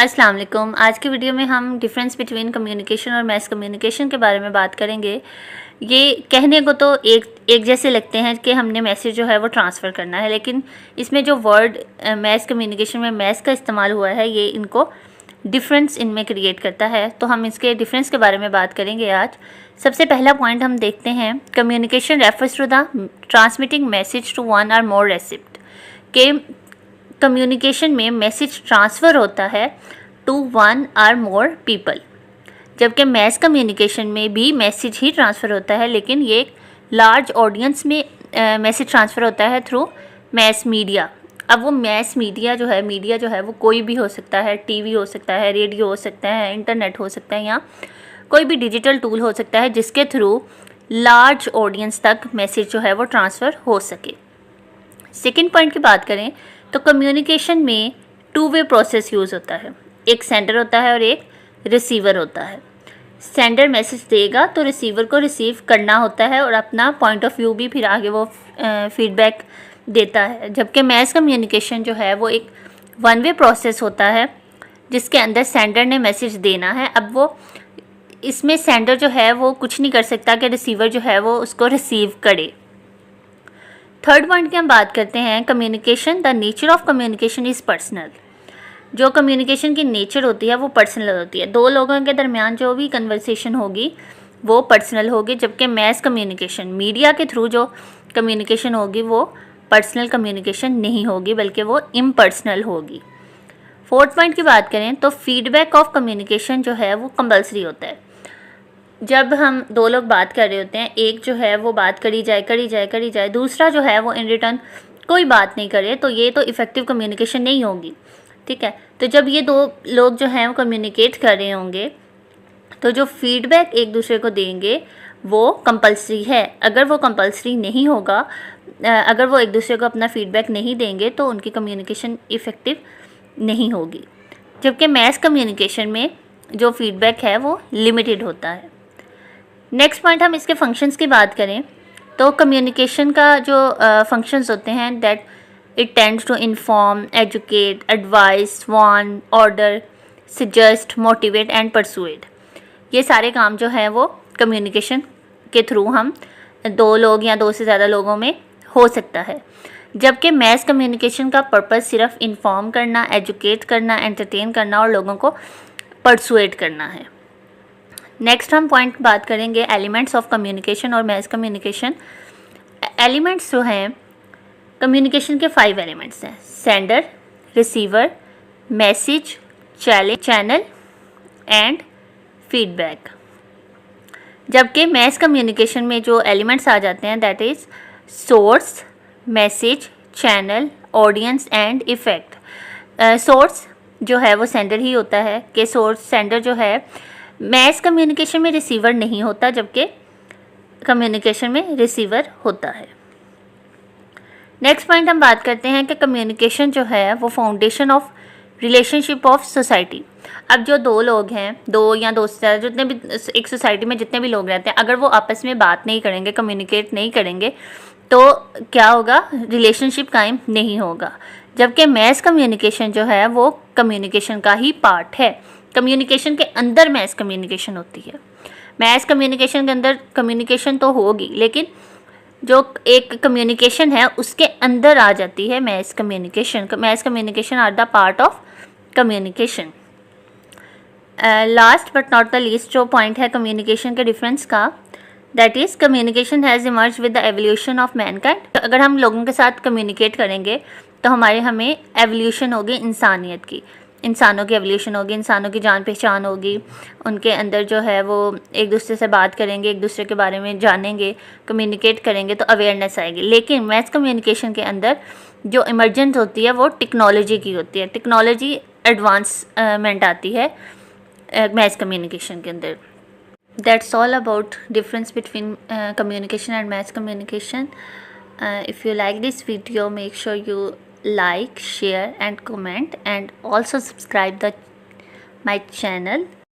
अस्सलाम वालेकुम। आज की वीडियो में हम डिफरेंस बिटवीन कम्युनिकेशन और मैस कम्युनिकेशन के बारे में बात करेंगे। ये कहने को तो एक जैसे लगते हैं कि हमने मैसेज जो है वो ट्रांसफ़र करना है, लेकिन इसमें जो वर्ड मैस कम्युनिकेशन में मैस का इस्तेमाल हुआ है ये इनको डिफरेंस इनमें क्रिएट करता है। तो हम इसके डिफरेंस के बारे में बात करेंगे आज। सबसे पहला पॉइंट हम देखते हैं, communication refers to the transmitting message to one और मोर रेसिप्ट के कम्युनिकेशन में मैसेज ट्रांसफ़र होता है टू वन और मोर पीपल, जबकि मैस कम्युनिकेशन में भी मैसेज ही ट्रांसफ़र होता है, लेकिन ये एक लार्ज ऑडियंस में मैसेज ट्रांसफ़र होता है थ्रू मैस मीडिया। अब वो मैस मीडिया जो है वो कोई भी हो सकता है, टीवी हो सकता है, रेडियो हो सकता है, इंटरनेट हो सकता है, या कोई भी डिजिटल टूल हो सकता है जिसके थ्रू लार्ज ऑडियंस तक मैसेज जो है वो ट्रांसफ़र हो सके। सेकेंड पॉइंट की बात करें तो कम्युनिकेशन में टू वे प्रोसेस यूज़ होता है। एक सेंडर होता है और एक रिसीवर होता है। सेंडर मैसेज देगा तो रिसीवर को रिसीव करना होता है और अपना पॉइंट ऑफ व्यू भी फिर आगे वो फीडबैक देता है, जबकि मैस कम्युनिकेशन जो है वो एक वन वे प्रोसेस होता है जिसके अंदर सेंडर ने मैसेज देना है। अब वो इसमें सेंडर जो है वो कुछ नहीं कर सकता कि रिसीवर जो है वो उसको रिसीव करे। थर्ड पॉइंट की हम बात करते हैं, communication, the nature of communication is personal. जो कम्युनिकेशन की नेचर होती है वो पर्सनल होती है। दो लोगों के दरमियान जो भी कन्वर्सेशन होगी वो पर्सनल होगी, जबकि मैस कम्युनिकेशन मीडिया के थ्रू जो कम्युनिकेशन होगी वो पर्सनल कम्युनिकेशन नहीं होगी, बल्कि वो इम्पर्सनल होगी। फोर्थ पॉइंट की बात करें तो फीडबैक ऑफ कम्युनिकेशन जो है वो कंपल्सरी होता है। जब हम दो लोग बात कर रहे होते हैं, एक जो है वो बात करी जाए, दूसरा जो है वो इन रिटर्न कोई बात नहीं करे, तो ये तो इफ़ेक्टिव कम्युनिकेशन नहीं होगी। ठीक है, तो जब ये दो लोग जो हैं वो कम्युनिकेट कर रहे होंगे तो जो फीडबैक एक दूसरे को देंगे वो कंपल्सरी है। अगर वो कंपल्सरी नहीं होगा, अगर वो एक दूसरे को अपना फीडबैक नहीं देंगे तो उनकी कम्युनिकेशन इफ़ेक्टिव नहीं होगी। जबकि मैस कम्युनिकेशन में जो फीडबैक है वो लिमिटेड होता है। नेक्स्ट पॉइंट, हम इसके फंक्शंस की बात करें तो कम्युनिकेशन का जो फंक्शंस होते हैं, that it tends to inform, educate, advise, warn, order, suggest, motivate and persuade. ये सारे काम जो है वो कम्युनिकेशन के थ्रू हम दो लोग या दो से ज़्यादा लोगों में हो सकता है, जबकि मैस कम्युनिकेशन का पर्पस सिर्फ इन्फॉर्म करना, एजुकेट करना, एंटरटेन करना और लोगों को परसुएड करना है। नेक्स्ट हम पॉइंट बात करेंगे एलिमेंट्स ऑफ कम्युनिकेशन और मैस कम्युनिकेशन। एलिमेंट्स जो हैं कम्युनिकेशन के 5 एलिमेंट्स हैं: sender, receiver, message, channel and feedback. जबकि मैस कम्युनिकेशन में जो एलिमेंट्स आ जाते हैं, that is source, message, channel, audience and effect. Source जो है वो सेंडर ही होता है, कि सेंडर जो है मैस कम्युनिकेशन में रिसीवर नहीं होता, जबकि कम्युनिकेशन में रिसीवर होता है। नेक्स्ट पॉइंट हम बात करते हैं कि कम्युनिकेशन जो है वो foundation of relationship of society. अब जो दो लोग हैं, दो या दो से ज़्यादा, जितने भी एक सोसाइटी में जितने भी लोग रहते हैं, अगर वो आपस में बात नहीं करेंगे, कम्युनिकेट नहीं करेंगे, तो क्या होगा, रिलेशनशिप कायम नहीं होगा। जबकि मैस कम्युनिकेशन जो है वो कम्युनिकेशन का ही पार्ट है। कम्युनिकेशन के अंदर मैस कम्युनिकेशन होती है। मैस कम्युनिकेशन के अंदर कम्युनिकेशन तो होगी, लेकिन जो एक कम्युनिकेशन है उसके अंदर आ जाती है mass communication. Mass communication are the part of communication. Last but not the least जो पॉइंट है कम्युनिकेशन के डिफरेंस का, that is communication has emerge with the evolution of mankind. अगर हम लोगों के साथ कम्युनिकेट करेंगे तो हमें एवोल्यूशन होगी इंसानियत की, इंसानों की एवोल्यूशन होगी, इंसानों की जान पहचान होगी, उनके अंदर जो है वो एक दूसरे से बात करेंगे, एक दूसरे के बारे में जानेंगे, कम्युनिकेट करेंगे तो अवेयरनेस आएगी। लेकिन मैस कम्युनिकेशन के अंदर जो इमर्जेंस होती है वो टेक्नोलॉजी की होती है, टेक्नोलॉजी एडवांसमेंट आती है मैस कम्युनिकेशन के अंदर। That's all about difference between communication and mess communication. If you like this video, make sure you like, share and comment, and also subscribe my channel.